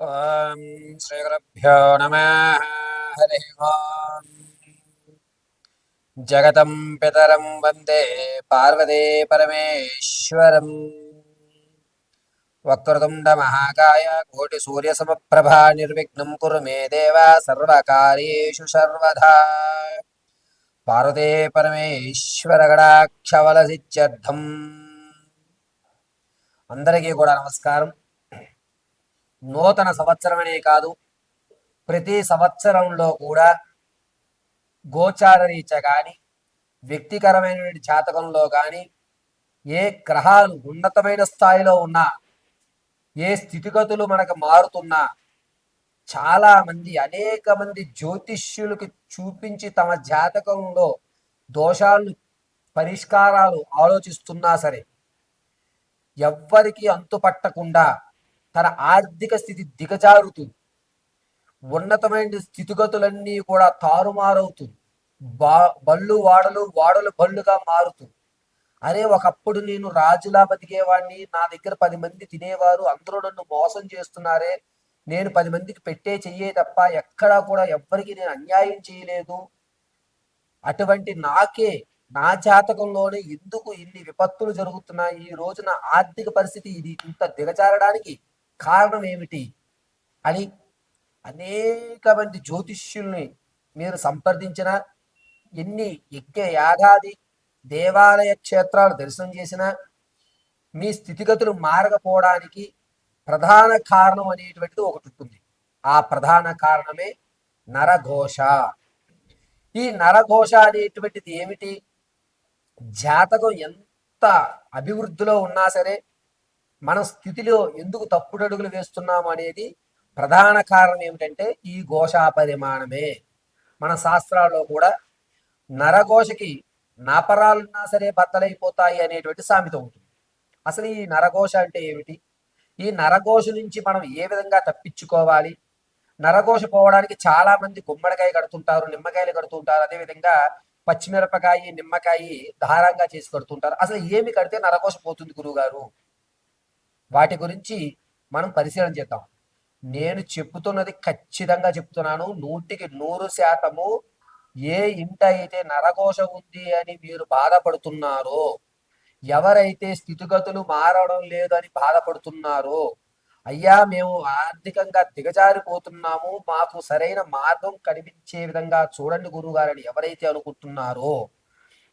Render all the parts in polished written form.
ఓం శ్రీగురుభ్యో నమః. హరి ఓం. జగతం పితరం వందే పార్వతీ పరమేశ్వరం. వక్రతుండ మహాకాయ కోటి సూర్య సమప్రభా నిర్విఘ్నం కురు మే దేవ సర్వకార్యేషు సర్వదా. పార్వతీ పరమేశ్వర గణాక్షవలసిత్యర్థం. అందరికీ కూడా నమస్కారం. నూతన సంవత్సరమనే కాదు, ప్రతి సంవత్సరంలో కూడా గోచార రీత్యా కానీ, వ్యక్తికరమైనటువంటి జాతకంలో కానీ ఏ గ్రహాలు ఉన్నతమైన స్థాయిలో ఉన్నా, ఏ స్థితిగతులు మనకు మారుతున్నా, చాలా మంది అనేక మంది జ్యోతిష్యులకి చూపించి తమ జాతకంలో దోషాలు పరిష్కారాలు ఆలోచిస్తున్నా సరే ఎవ్వరికి అంతుపట్టకుండా తన ఆర్థిక స్థితి దిగజారుతుంది. ఉన్నతమైన స్థితిగతులన్నీ కూడా తారుమారవుతుంది. బళ్ళు వాడలు వాడలు బళ్ళుగా మారుతుంది. అరే, ఒకప్పుడు నేను రాజులా బతికేవాడిని, నా దగ్గర 10 మంది తినేవారు, అందరూ నన్ను మోసం చేస్తున్నారే, నేను 10 మందికి పెట్టే చెయ్యే తప్ప ఎక్కడా కూడా ఎవ్వరికి నేను అన్యాయం చేయలేదు, అటువంటి నాకే నా జాతకంలోనే ఎందుకు ఇన్ని విపత్తులు జరుగుతున్నాయి, ఈ రోజు నా ఆర్థిక పరిస్థితి ఇది ఇంత దిగజారడానికి కారణం ఏమిటి అని అనేక మంది జ్యోతిష్యుల్ని మీరు సంప్రదించిన, ఎన్ని యజ్ఞ యాగాది దేవాలయ క్షేత్రాలు దర్శనం చేసినా మీ స్థితిగతులు మారకపోవడానికి ప్రధాన కారణం అనేటువంటిది ఒకటి ఉంటుంది. ఆ ప్రధాన కారణమే నరఘోష. ఈ నరఘోష అనేటువంటిది ఏమిటి? జాతకం ఎంత అభివృద్ధిలో ఉన్నా సరే మన స్థితిలో ఎందుకు తప్పుడు అడుగులు వేస్తున్నాము అనేది ప్రధాన కారణం ఏమిటంటే ఈ ఘోషా పరిమాణమే. మన శాస్త్రాల్లో కూడా నరఘోషకి నాపరాలున్నా సరే బద్దలైపోతాయి అనేటువంటి సామెత ఉంటుంది. అసలు ఈ నరఘోష అంటే ఏమిటి? ఈ నరఘోష నుంచి మనం ఏ విధంగా తప్పించుకోవాలి? నరఘోష పోవడానికి చాలా మంది గుమ్మడికాయ కడుతుంటారు, నిమ్మకాయలు కడుతుంటారు, అదేవిధంగా పచ్చిమిరపకాయ నిమ్మకాయ ధారంగా చేసి కడుతుంటారు. అసలు ఏమి కడితే నరఘోష పోతుంది గురువుగారు? వాటి గురించి మనం పరిశీలన చేద్దాం. నేను చెప్తున్నది ఖచ్చితంగా చెప్తున్నాను, 100% ఏ ఇంట అయితే నరఘోష ఉంది అని మీరు బాధపడుతున్నారో, ఎవరైతే స్థితిగతులు మారడం లేదని బాధపడుతున్నారో, అయ్యా మేము ఆర్థికంగా దిగజారిపోతున్నాము, మాకు సరైన మార్గం కనిపించే విధంగా చూడండి గురువుగారని ఎవరైతే అనుకుంటున్నారో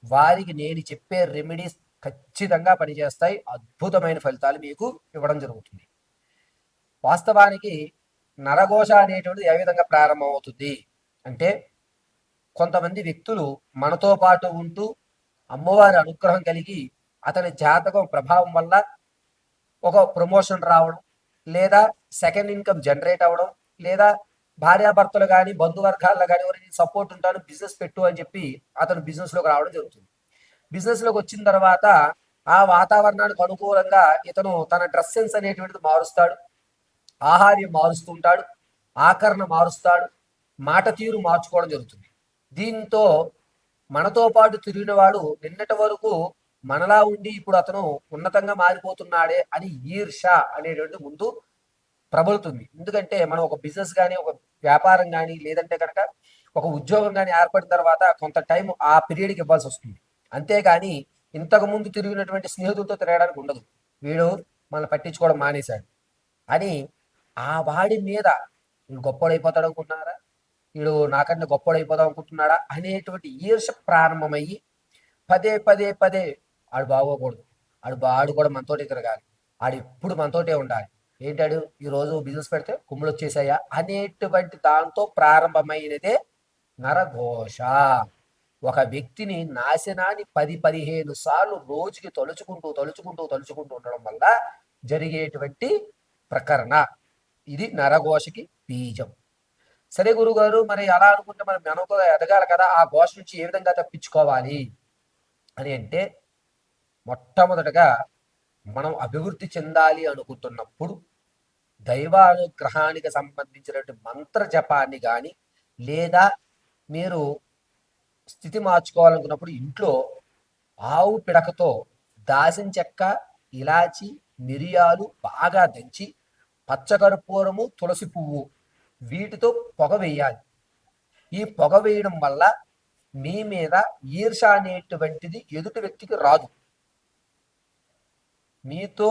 వారికి నేను చెప్పే రెమెడీస్ ఖచ్చితంగా పనిచేస్తాయి. అద్భుతమైన ఫలితాలు మీకు ఇవ్వడం జరుగుతుంది. వాస్తవానికి నరఘోష అనేటువంటిది ఏ విధంగా ప్రారంభమవుతుంది అంటే, కొంతమంది వ్యక్తులు మనతో పాటు ఉంటూ అమ్మవారి అనుగ్రహం కలిగి అతని జాతకం ప్రభావం వల్ల ఒక ప్రమోషన్ రావడం, లేదా సెకండ్ ఇన్కమ్ జనరేట్ అవ్వడం, లేదా భార్యాభర్తలు కానీ బంధువర్గాల్లో కానీ ఎవరైనా సపోర్ట్ ఉంటాను బిజినెస్ పెట్టు అని చెప్పి అతను బిజినెస్లోకి రావడం జరుగుతుంది. బిజినెస్లోకి వచ్చిన తర్వాత ఆ వాతావరణానికి అనుకూలంగా ఇతను తన డ్రెస్ సెన్స్ అనేటువంటిది మారుస్తాడు, ఆహార్యం మారుస్తుంటాడు, ఆకరణ మారుస్తాడు, మాట తీరు మార్చుకోవడం జరుగుతుంది. దీంతో మనతో పాటు తిరిగిన వాడు నిన్నటి వరకు మనలా ఉండి ఇప్పుడు అతను ఉన్నతంగా మారిపోతున్నాడే అని ఈర్ష అనేటువంటి ముందు ప్రబలుతుంది. ఎందుకంటే మనం ఒక బిజినెస్ కానీ, ఒక వ్యాపారం కానీ, లేదంటే కనుక ఒక ఉద్యోగం కానీ ఏర్పడిన తర్వాత కొంత టైం ఆ పీరియడ్కి ఇవ్వాల్సి వస్తుంది. అంతేగాని ఇంతకు ముందు తిరిగినటువంటి స్నేహితులతో తిరగడానికి ఉండదు. వీడు మనల్ని పట్టించుకోవడం మానేశాడు అని ఆ వాడి మీద వీడు గొప్పడైపోతాడు అనుకుంటున్నారా, వీడు నాకన్నా గొప్పడైపోదాం అనుకుంటున్నాడా అనేటువంటి ఈర్ష ప్రారంభమయ్యి పదే పదే పదే ఆడు బాగోకూడదు, ఆడు కూడా మనతోటే తిరగాలి, ఆడు ఎప్పుడు మనతోటే ఉండాలి, ఏంటాడు ఈరోజు బిజినెస్ పెడితే కుమ్ములు వచ్చేసాయా అనేటువంటి దాంతో ప్రారంభమైనదే నరఘోష. ఒక వ్యక్తిని నాశనాన్ని 10-15 సార్లు రోజుకి తలుచుకుంటూ తలుచుకుంటూ తలుచుకుంటూ ఉండడం వల్ల జరిగేటువంటి ప్రకరణ ఇది నరఘోషకి బీజం. సరే గురుగారు, మరి అలా అనుకుంటే మనం మెనక ఎదగాలి కదా, ఆ ఘోష నుంచి ఏ విధంగా తప్పించుకోవాలి అని అంటే, మొట్టమొదటగా మనం అభివృద్ధి చెందాలి అనుకుంటున్నప్పుడు దైవానుగ్రహానికి సంబంధించినటువంటి మంత్ర జపాన్ని కానీ, లేదా మీరు స్థితి మార్చుకోవాలనుకున్నప్పుడు ఇంట్లో ఆవు పిడకతో దాసిన చెక్క, ఇలాచి, మిరియాలు బాగా దంచి పచ్చకర్పూరము, తులసి పువ్వు వీటితో పొగ వేయాలి. ఈ పొగ వేయడం వల్ల మీ మీద ఈర్ష అనేటువంటిది ఎదుటి వ్యక్తికి రాదు. మీతో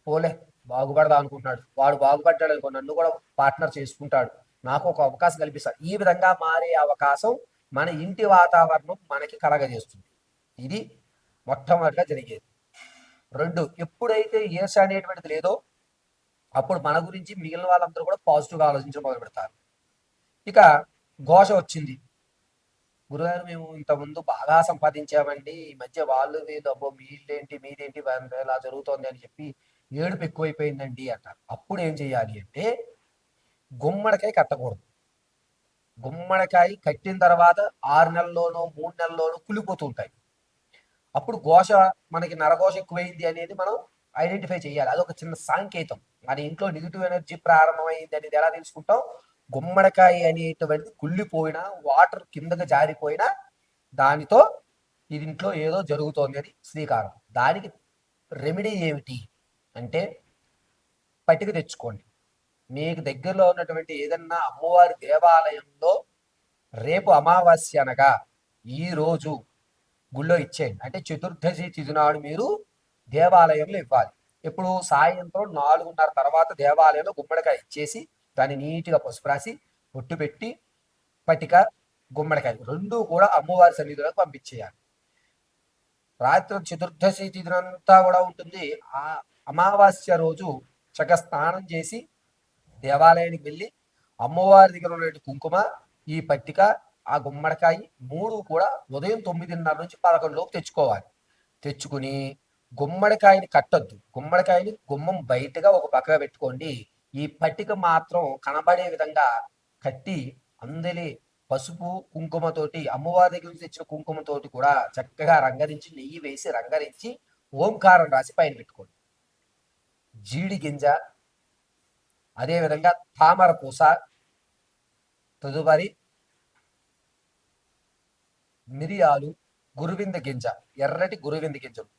పోలే బాగుపడదా అనుకుంటున్నాడు, వాడు బాగుపడ్డాడు అనుకో నన్ను కూడా పార్ట్నర్ చేసుకుంటాడు, నాకు ఒక అవకాశం కల్పిస్తాడు, ఈ విధంగా మారే అవకాశం మన ఇంటి వాతావరణం మనకి కలగజేస్తుంది. ఇది మొట్టమొదటిగా జరిగేది. రెండు, ఎప్పుడైతే ఈర్ష అనేటువంటిది లేదో అప్పుడు మన గురించి మిగిలిన వాళ్ళందరూ కూడా పాజిటివ్గా ఆలోచించడం మొదలు పెడతారు. ఇక ఘోష వచ్చింది, గురుగారు మేము ఇంతకుముందు బాగా సంపాదించామండి, ఈ మధ్య వాళ్ళు డబ్బు మీదేంటి మీదేంటి ఇలా జరుగుతోంది అని చెప్పి ఏడుపు ఎక్కువైపోయిందండి అంటారు. అప్పుడు ఏం చేయాలి అంటే గుమ్మడికాయ కట్టకూడదు. గుమ్మడికాయ కట్టిన తర్వాత 6 నెలల్లోనో 3 నెలల్లోనో కులిపోతూ ఉంటాయి. అప్పుడు ఘోష మనకి నరఘోష ఎక్కువైంది అనేది మనం ఐడెంటిఫై చేయాలి. అదొక చిన్న సాంకేతం. మన ఇంట్లో నెగిటివ్ ఎనర్జీ ప్రారంభమైంది అనేది ఎలా తెలుసుకుంటాం? గుమ్మడికాయ అనేటువంటిది కుళ్ళిపోయినా వాటర్ కిందకి జారిపోయినా దానితో ఇది ఇంట్లో ఏదో జరుగుతోంది అని శ్రీకారం. దానికి రెమెడీ ఏమిటి అంటే పట్టిక తెచ్చుకోండి. మీకు దగ్గరలో ఉన్నటువంటి ఏదన్నా అమ్మవారి దేవాలయంలో రేపు అమావాస్య అనగా ఈ రోజు గుళ్ళో ఇచ్చేయండి. అంటే చతుర్దశి తిథి నాడు మీరు దేవాలయంలో ఇవ్వాలి. ఎప్పుడు సాయంత్రం 4:30 తర్వాత దేవాలయంలో గుమ్మడికాయ ఇచ్చేసి దాన్ని నీట్గా పసుపు రాసి బొట్టు పెట్టి పట్టిక గుమ్మడికాయ రెండు కూడా అమ్మవారి సన్నిధిలోకి పంపించేయాలి. రాత్రి చతుర్దశి తిథినంతా కూడా ఉంటుంది. ఆ అమావాస్య రోజు చక్కగా స్నానం చేసి దేవాలయానికి వెళ్ళి అమ్మవారి దగ్గర ఉన్న కుంకుమ, ఈ పట్టిక, ఆ గుమ్మడికాయ మూడు కూడా ఉదయం 9:30 నుంచి 11 లోపు తెచ్చుకోవాలి. తెచ్చుకుని గుమ్మడికాయని కట్టొద్దు. గుమ్మడికాయని గుమ్మం బయటగా ఒక పక్కగా పెట్టుకోండి. ఈ పట్టిక మాత్రం కనబడే విధంగా కట్టి అందరి పసుపు కుంకుమతోటి అమ్మవారి దగ్గర నుంచి తెచ్చిన కుంకుమతోటి కూడా చక్కగా రంగరించి నెయ్యి వేసి రంగరించి ఓంకారం రాసి పైన పెట్టుకోండి. జీడి గింజ, అదేవిధంగా తామర పూస, తదుపరి మిరియాలు, గురువింద గింజ, ఎర్రటి గురువింద గింజలు,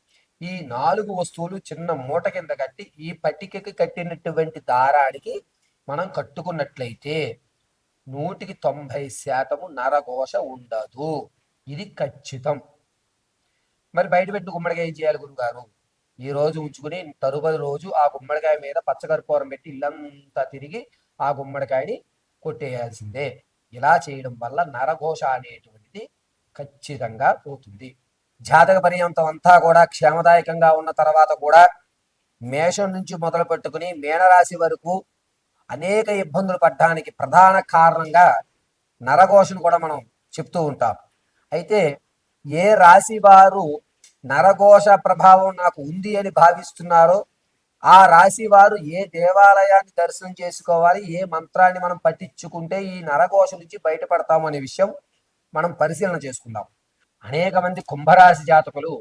ఈ 4 వస్తువులు చిన్న మూట కింద కట్టి ఈ పట్టికకి కట్టినటువంటి దారానికి మనం కట్టుకున్నట్లయితే 190% నరఘోష ఉండదు. ఇది ఖచ్చితం. మరి బయట పెట్టి గుమ్మడికాయ ఏం చేయాలి గురుగారు? ఈ రోజు ఉంచుకుని తరువాతి రోజు ఆ గుమ్మడికాయ మీద పచ్చకర్పూరం పెట్టి ఇల్లంతా తిరిగి ఆ గుమ్మడికాయని కొట్టేయాల్సిందే. ఇలా చేయడం వల్ల నరఘోష అనేటువంటిది ఖచ్చితంగా పోతుంది. జాతక పర్యంతం అంతా కూడా క్షేమదాయకంగా ఉన్న తర్వాత కూడా మేషం నుంచి మొదలు పెట్టుకుని మీనరాశి వరకు అనేక ఇబ్బందులు పడడానికి ప్రధాన కారణంగా నరఘోషను కూడా మనం చెప్తూ ఉంటాం. అయితే ఏ రాశి వారు నరఘోష ప్రభావం నాకు ఉంది అని భావిస్తున్నారో ఆ రాశి వారు ఏ దేవాలయాన్ని దర్శనం చేసుకోవాలి, ఏ మంత్రాన్ని మనం పఠించుకుంటే ఈ నరఘోష నుంచి బయటపడతాము అనే విషయం మనం పరిశీలన చేసుకుందాం. అనేక మంది కుంభరాశి జాతకులు,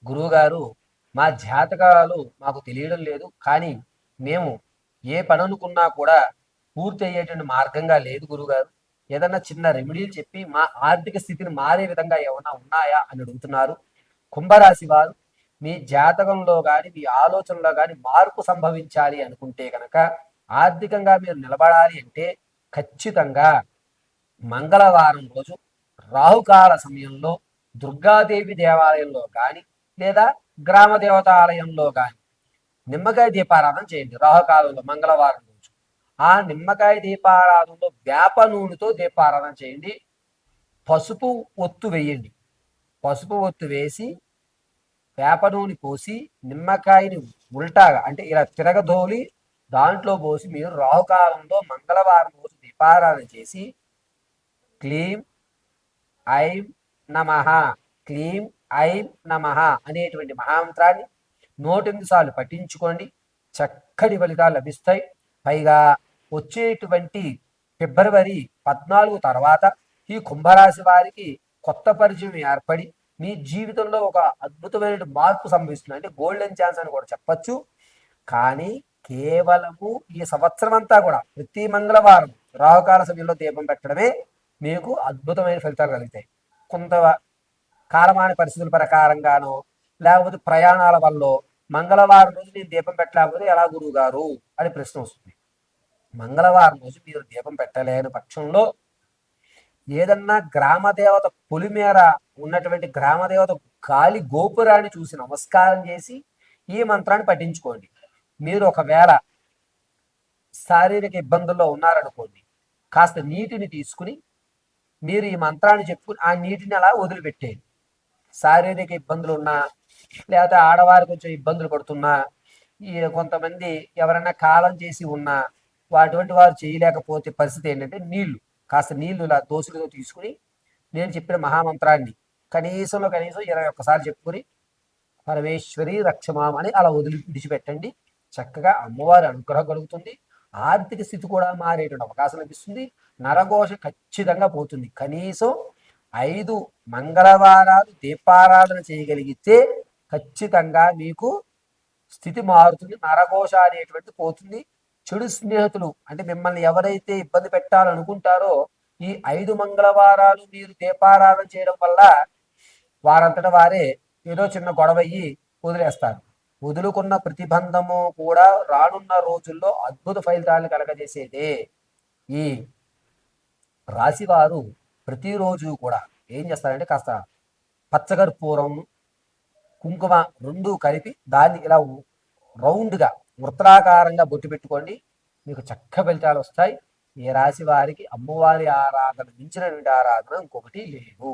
గురువుగారు మా జాతకాలు మాకు తెలియడం లేదు, కానీ మేము ఏ పని అనుకున్నా కూడా పూర్తి అయ్యేటువంటి మార్గంగా లేదు గురుగారు, ఏదన్నా చిన్న రెమెడీలు చెప్పి మా ఆర్థిక స్థితిని మారే విధంగా ఏమైనా ఉన్నాయా అని అడుగుతున్నారు. కుంభరాశి వారు మీ జాతకంలో కానీ మీ ఆలోచనలో కానీ మార్పు సంభవించాలి అనుకుంటే కనుక, ఆర్థికంగా మీరు నిలబడాలి అంటే ఖచ్చితంగా మంగళవారం రోజు రాహుకాల సమయంలో దుర్గాదేవి దేవాలయంలో కానీ లేదా గ్రామ దేవతాలయంలో కానీ నిమ్మకాయ దీపారాధన చేయండి. రాహుకాలంలో మంగళవారం రోజు ఆ నిమ్మకాయ దీపారాధనలో వేప నూనెతో దీపారాధన చేయండి. పసుపు ఒత్తు వేయండి. పసుపు ఒత్తు వేసి వేప నూనె పోసి నిమ్మకాయని ఉల్టాగా అంటే ఇలా తిరగదోలి దాంట్లో పోసి మీరు రాహుకాలంలో మంగళవారం రోజు దీపారాధన చేసి క్లీం ఐం నమః, క్లీం ఐం నమః అనేటువంటి మహామంత్రాన్ని 108 సార్లు పఠించుకోండి. చక్కటి ఫలితాలు లభిస్తాయి. పైగా వచ్చేటువంటి ఫిబ్రవరి 14 తర్వాత ఈ కుంభరాశి వారికి కొత్త పరిచయం ఏర్పడి మీ జీవితంలో ఒక అద్భుతమైన మార్పు సంభవిస్తుంది. అంటే గోల్డెన్ ఛాన్స్ అని కూడా చెప్పచ్చు. కానీ కేవలము ఈ సంవత్సరం అంతా కూడా ప్రతి మంగళవారం రాహుకాల సమయంలో దీపం పెట్టడమే మీకు అద్భుతమైన ఫలితాలు కలుగుతాయి. కొంత కాలమాన పరిస్థితుల ప్రకారంగానో లేకపోతే ప్రయాణాల వల్ల మంగళవారం రోజు నేను దీపం పెట్టలేకపోతే ఎలా గురువు గారు అని ప్రశ్న వస్తుంది. మంగళవారం రోజు మీరు దీపం పెట్టలేని పక్షంలో ఏదన్నా గ్రామదేవత పొలిమేర ఉన్నటువంటి గ్రామదేవత గాలి గోపురాన్ని చూసి నమస్కారం చేసి ఈ మంత్రాన్ని పఠించుకోండి. మీరు ఒకవేళ శారీరక ఇబ్బందుల్లో ఉన్నారనుకోండి, కాస్త నీటిని తీసుకుని మీరు ఈ మంత్రాన్ని చెప్పుకుని ఆ నీటిని అలా వదిలిపెట్టేయండి. శారీరక ఇబ్బందులు ఉన్నా, లేకపోతే ఆడవారు కొంచెం ఇబ్బందులు పడుతున్నా, ఈ కొంతమంది ఎవరైనా కాలం చేసి ఉన్నా, అటువంటి వారు చేయలేకపోతే పరిస్థితి ఏంటంటే కాస్త నీళ్లు ఇలా దోసులతో తీసుకుని నేను చెప్పిన మహామంత్రాన్ని కనీసంలో కనీసం 21 సార్లు చెప్పుకొని పరమేశ్వరి రక్షమాం అని అలా విడిచిపెట్టండి. చక్కగా అమ్మవారి అనుగ్రహం కలుగుతుంది. ఆర్థిక స్థితి కూడా మారేటువంటి అవకాశం లభిస్తుంది. నరఘోష ఖచ్చితంగా పోతుంది. కనీసం 5 మంగళవారాలు దీపారాధన చేయగలిగితే ఖచ్చితంగా మీకు స్థితి మారుతుంది. నరఘోష అనేటువంటి పోతుంది. చెడు స్నేహితులు అంటే మిమ్మల్ని ఎవరైతే ఇబ్బంది పెట్టాలనుకుంటారో ఈ 5 మంగళవారాలు మీరు దీపారాధన చేయడం వల్ల వారంతట వారే ఏదో చిన్న గొడవయ్యి వదిలేస్తారు. వదులుకున్న ప్రతిబంధము కూడా రానున్న రోజుల్లో అద్భుత ఫలితాలను కలగజేసేదే. ఈ రాశివారు ప్రతిరోజు కూడా ఏం చేస్తారంటే కాస్త పచ్చకర్పూరం, కుంకుమ రెండు కలిపి దాన్ని ఇలా రౌండ్గా వృత్తాకారంగా బొట్టు పెట్టుకోండి. మీకు చక్క ఫలితాలు వస్తాయి. ఏ రాశి వారికి అమ్మవారి ఆరాధన మించినటువంటి ఆరాధన ఇంకొకటి లేదు.